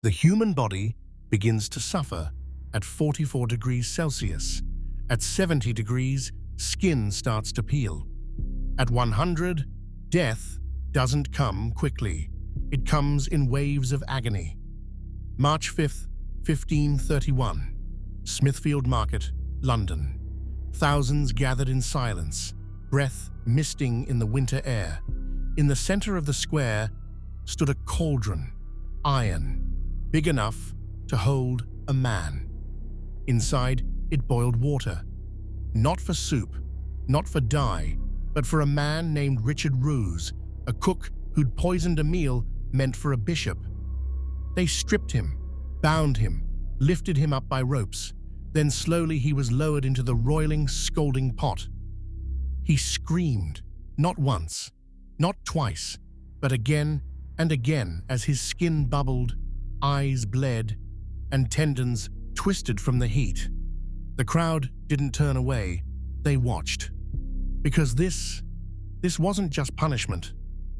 The human body begins to suffer at 44 degrees Celsius. At 70 degrees, skin starts to peel. At 100, death doesn't come quickly. It comes in waves of agony. March 5th, 1531. Smithfield Market, London. Thousands gathered in silence, breath misting in the winter air. In the center of the square stood a cauldron, iron, big enough to hold a man. Inside, it boiled water. Not for soup, not for dye, but for a man named Richard Roose, a cook who'd poisoned a meal meant for a bishop. They stripped him, bound him, lifted him up by ropes. Then slowly he was lowered into the roiling, scalding pot. He screamed, not once, not twice, but again and again as his skin bubbled, eyes bled, and tendons twisted from the heat. The crowd didn't turn away, they watched. Because this wasn't just punishment.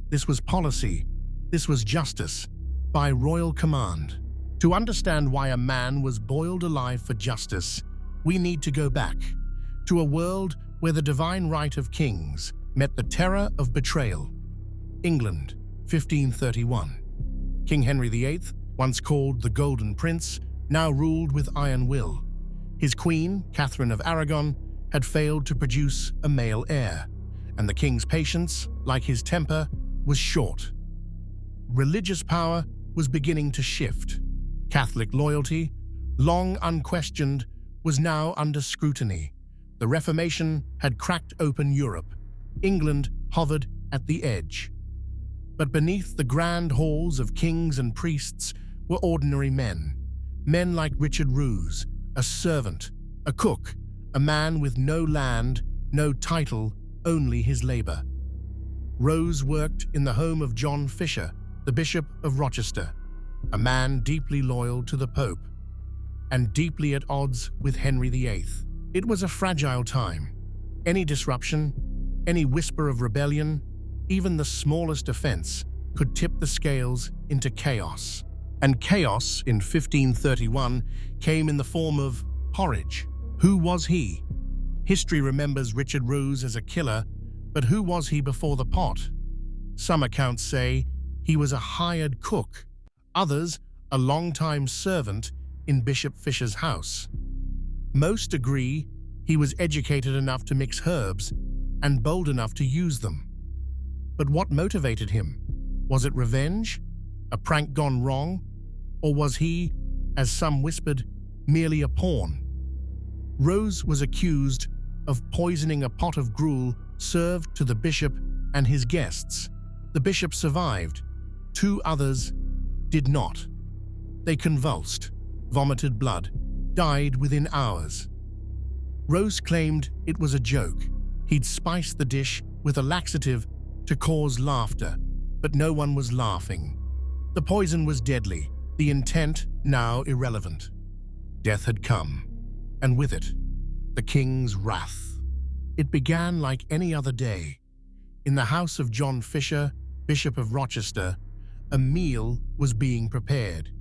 This was policy. This was justice, by royal command. To understand why a man was boiled alive for justice, we need to go back to a world where the divine right of kings met the terror of betrayal. England, 1531. King Henry VIII, once called the Golden Prince, now ruled with iron will. His queen, Catherine of Aragon, had failed to produce a male heir, and the king's patience, like his temper, was short. Religious power was beginning to shift. Catholic loyalty, long unquestioned, was now under scrutiny. The Reformation had cracked open Europe. England hovered at the edge. But beneath the grand halls of kings and priests were ordinary men. Men like Richard Roose, a servant, a cook, a man with no land, no title, only his labor. Roose worked in the home of John Fisher, the Bishop of Rochester, a man deeply loyal to the Pope and deeply at odds with Henry VIII. It was a fragile time. Any disruption, any whisper of rebellion, even the smallest offense could tip the scales into chaos. And chaos in 1531 came in the form of porridge. Who was he? History remembers Richard Roose as a killer, but who was he before the pot? Some accounts say he was a hired cook, others a long-time servant in Bishop Fisher's house. Most agree he was educated enough to mix herbs and bold enough to use them. But what motivated him? Was it revenge? A prank gone wrong? Or was he, as some whispered, merely a pawn? Roose was accused of poisoning a pot of gruel served to the bishop and his guests. The bishop survived. 2 others did not. They convulsed, vomited blood, died within hours. Roose claimed it was a joke. He'd spiced the dish with a laxative to cause laughter, but no one was laughing. The poison was deadly, the intent now irrelevant. Death had come, and with it, the king's wrath. It began like any other day. In the house of John Fisher, Bishop of Rochester, a meal was being prepared.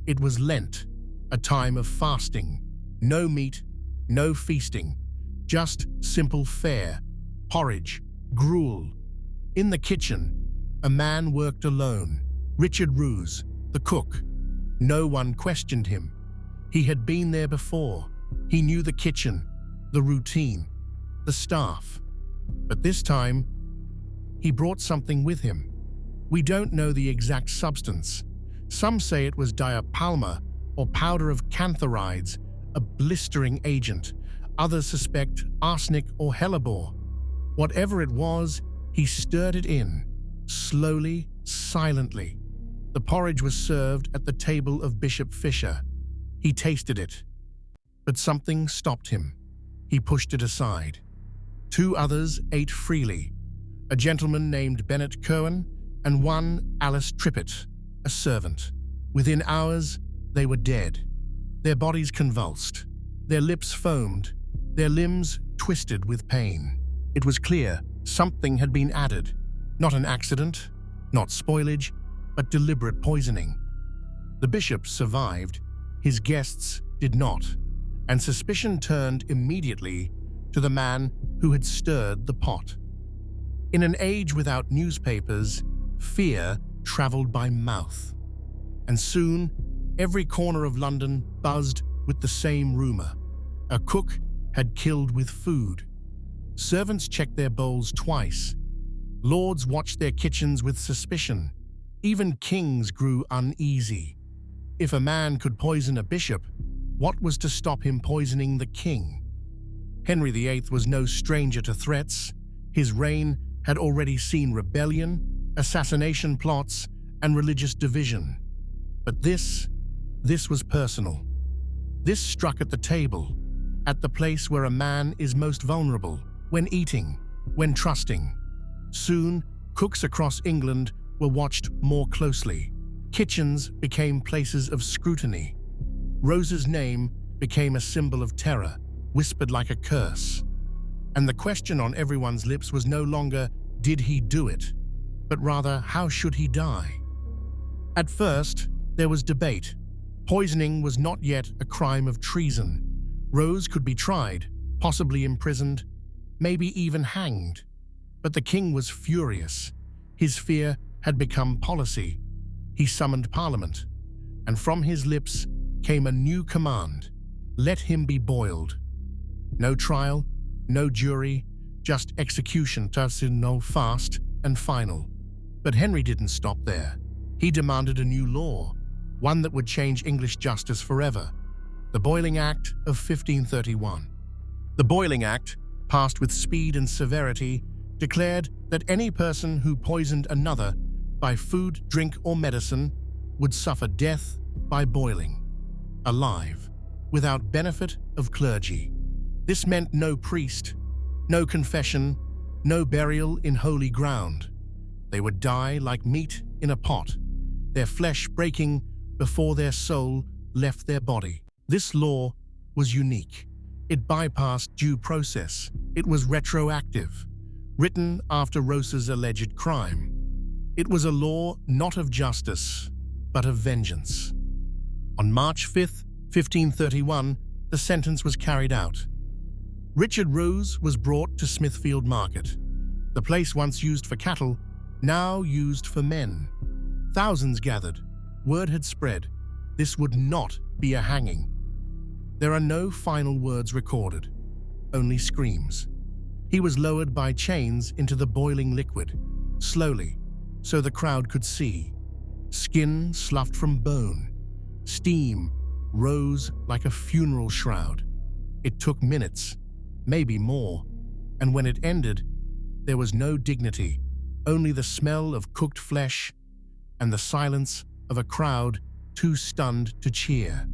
It was Lent, a time of fasting. No meat, no feasting, just simple fare, porridge, gruel. In the kitchen, a man worked alone, Richard Roose, the cook. No one questioned him. He had been there before. He knew the kitchen, the routine, the staff. But this time, he brought something with him. We don't know the exact substance. Some say it was diapalma or powder of cantharides, a blistering agent. Others suspect arsenic or hellebore. Whatever it was, he stirred it in, slowly, silently. The porridge was served at the table of Bishop Fisher. He tasted it, but something stopped him. He pushed it aside. 2 others ate freely, a gentleman named Bennet Cohen and one Alice Trippitt, a servant. Within hours, they were dead. Their bodies convulsed, their lips foamed, their limbs twisted with pain. It was clear something had been added, not an accident, not spoilage, but deliberate poisoning. The bishop survived, his guests did not, and suspicion turned immediately to the man who had stirred the pot. In an age without newspapers, fear traveled by mouth. And soon, every corner of London buzzed with the same rumor. A cook had killed with food. Servants checked their bowls twice. Lords watched their kitchens with suspicion. Even kings grew uneasy. If a man could poison a bishop, what was to stop him poisoning the king? Henry VIII was no stranger to threats. His reign had already seen rebellion, assassination plots, and religious division. But this was personal. This struck at the table, at the place where a man is most vulnerable, when eating, when trusting. Soon, cooks across England were watched more closely. Kitchens became places of scrutiny. Rose's name became a symbol of terror, whispered like a curse. And the question on everyone's lips was no longer, did he do it? But rather, how should he die? At first, there was debate. Poisoning was not yet a crime of treason. Rose could be tried, possibly imprisoned, maybe even hanged. But the king was furious. His fear had become policy. He summoned Parliament, and from his lips came a new command: let him be boiled. No trial, no jury, just execution, no fast and final. But Henry didn't stop there. He demanded a new law, one that would change English justice forever: the Boiling Act of 1531. The Boiling Act, passed with speed and severity, declared that any person who poisoned another by food, drink, or medicine would suffer death by boiling, alive, without benefit of clergy. This meant no priest, no confession, no burial in holy ground. They would die like meat in a pot, their flesh breaking before their soul left their body. This law was unique. It bypassed due process. It was retroactive, written after Rose's alleged crime. It was a law not of justice, but of vengeance. On March 5, 1531, the sentence was carried out. Richard Roose was brought to Smithfield Market, the place once used for cattle, now used for men. Thousands gathered. Word had spread. This would not be a hanging. There are no final words recorded, only screams. He was lowered by chains into the boiling liquid, slowly, so the crowd could see. Skin sloughed from bone. Steam rose like a funeral shroud. It took minutes, maybe more, and when it ended, there was no dignity, only the smell of cooked flesh and the silence of a crowd too stunned to cheer.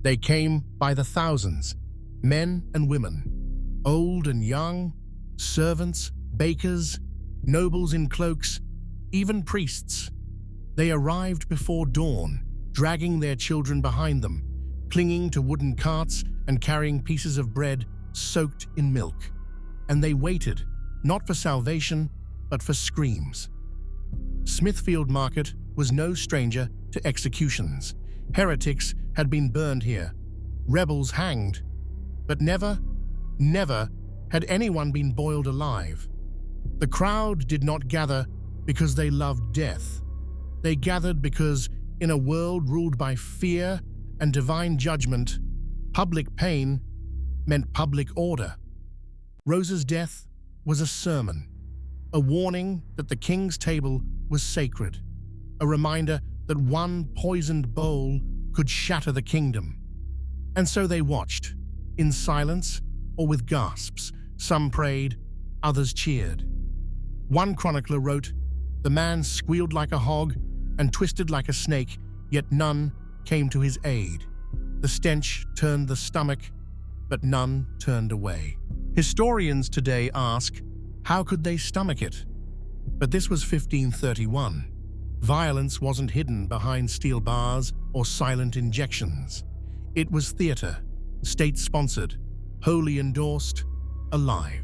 They came by the thousands, men and women, old and young, servants, bakers, nobles in cloaks, even priests. They arrived before dawn, dragging their children behind them, clinging to wooden carts and carrying pieces of bread soaked in milk. And they waited, not for salvation, but for screams. Smithfield Market was no stranger to executions. Heretics had been burned here, rebels hanged, but never had anyone been boiled alive. The crowd did not gather because they loved death. They gathered because, in a world ruled by fear and divine judgment, public pain meant public order. Rose's death was a sermon, a warning that the king's table was sacred, a reminder that one poisoned bowl could shatter the kingdom. And so they watched, in silence or with gasps. Some prayed, others cheered. One chronicler wrote, "The man squealed like a hog and twisted like a snake, yet none came to his aid. The stench turned the stomach, but none turned away." Historians today ask, how could they stomach it? But this was 1531. Violence wasn't hidden behind steel bars or silent injections. It was theater, state-sponsored, wholly endorsed, alive.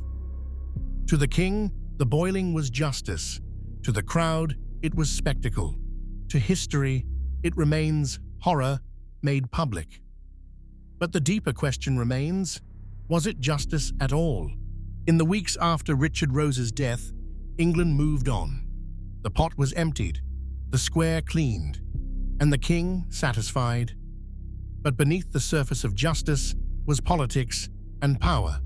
To the king, the boiling was justice. To the crowd, it was spectacle. To history, it remains horror made public. But the deeper question remains, was it justice at all? In the weeks after Richard Rose's death, England moved on. The pot was emptied, the square cleaned, and the king satisfied. But beneath the surface of justice was politics and power.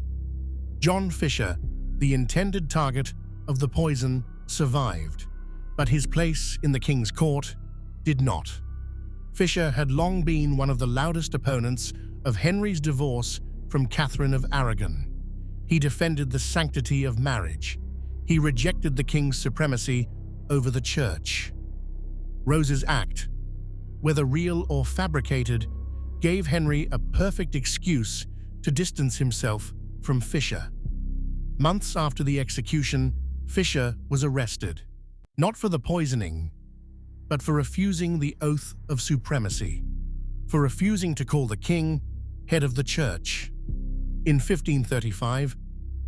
John Fisher, the intended target of the poison, survived, but his place in the king's court did not. Fisher had long been one of the loudest opponents of Henry's divorce from Catherine of Aragon. He defended the sanctity of marriage. He rejected the king's supremacy over the church. Rose's act, whether real or fabricated, gave Henry a perfect excuse to distance himself from Fisher. Months after the execution, Fisher was arrested, not for the poisoning, but for refusing the oath of supremacy, for refusing to call the king head of the church. In 1535,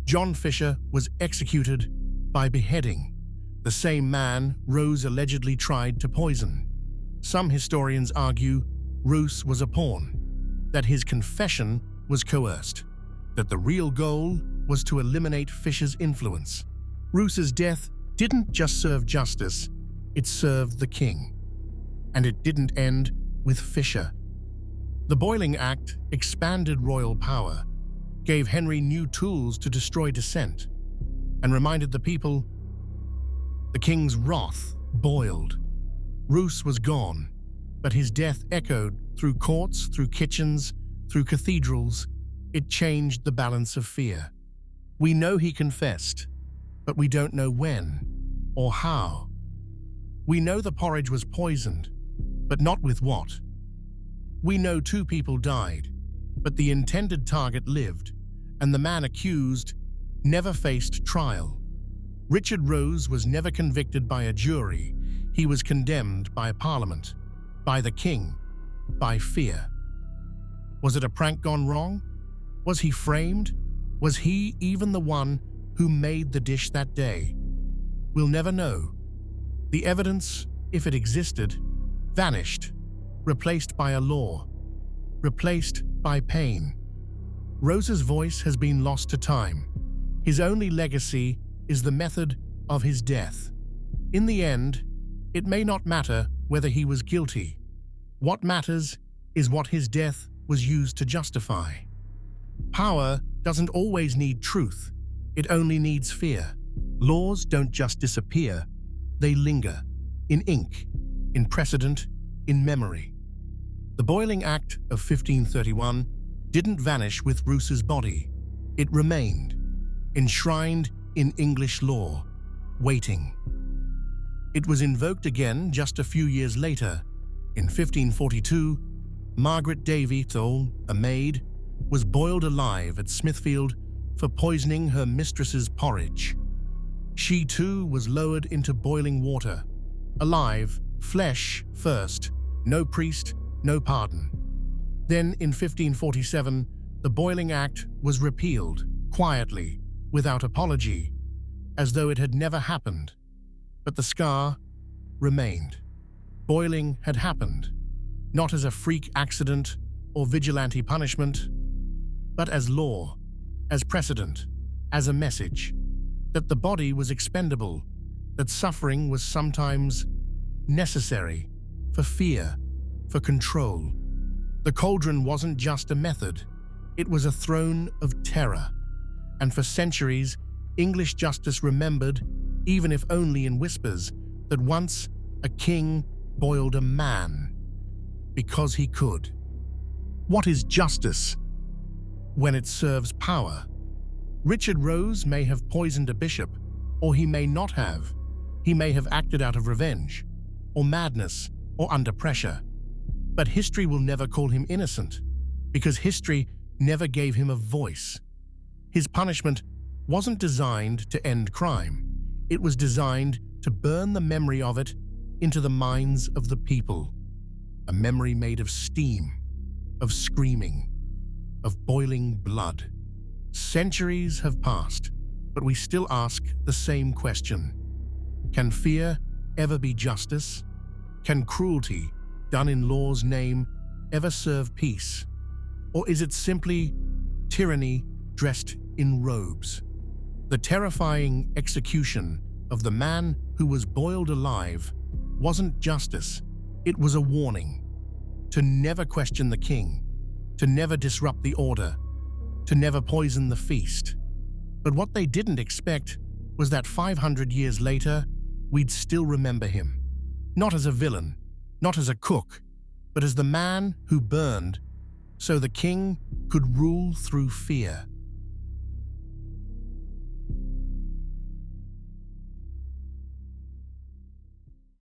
John Fisher was executed by beheading, the same man Rose allegedly tried to poison. Some historians argue Roose was a pawn, that his confession was coerced, that the real goal was to eliminate Fisher's influence. Roose's death didn't just serve justice, it served the king. And it didn't end with Fisher. The Boiling Act expanded royal power, gave Henry new tools to destroy dissent, and reminded the people the king's wrath boiled. Roose was gone, but his death echoed through courts, through kitchens, through cathedrals. It changed the balance of fear. We know he confessed, but we don't know when or how. We know the porridge was poisoned, but not with what. We know 2 people died, but the intended target lived, and the man accused never faced trial. Richard Roose was never convicted by a jury. He was condemned by a parliament, by the king, by fear. Was it a prank gone wrong? Was he framed? Was he even the one who made the dish that day? We'll never know. The evidence, if it existed, vanished, replaced by a law, replaced by pain. Rose's voice has been lost to time. His only legacy is the method of his death. In the end, it may not matter whether he was guilty. What matters is what his death was used to justify. Power doesn't always need truth. It only needs fear. Laws don't just disappear. They linger, in ink, in precedent, in memory. The Boiling Act of 1531 didn't vanish with Roose's body. It remained, enshrined in English law, waiting. It was invoked again just a few years later. In 1542, Margaret Davy, a maid, was boiled alive at Smithfield for poisoning her mistress's porridge. She too was lowered into boiling water, alive, flesh first, no priest, no pardon. Then in 1547, the Boiling Act was repealed, quietly, without apology, as though it had never happened. But the scar remained. Boiling had happened, not as a freak accident or vigilante punishment, but as law, as precedent, as a message, that the body was expendable, that suffering was sometimes necessary for fear, for control. The cauldron wasn't just a method, it was a throne of terror. And for centuries, English justice remembered, even if only in whispers, that once a king boiled a man because he could. What is justice? When it serves power. Richard Roose may have poisoned a bishop, or he may not have. He may have acted out of revenge, or madness, or under pressure. But history will never call him innocent, because history never gave him a voice. His punishment wasn't designed to end crime. It was designed to burn the memory of it into the minds of the people. A memory made of steam, of screaming, of boiling blood. Centuries have passed, but we still ask the same question. Can fear ever be justice? Can cruelty done in law's name ever serve peace? Or is it simply tyranny dressed in robes? The terrifying execution of the man who was boiled alive wasn't justice, it was a warning to never question the king, to never disrupt the order, to never poison the feast. But what they didn't expect was that 500 years later, we'd still remember him. Not as a villain, not as a cook, but as the man who burned so the king could rule through fear.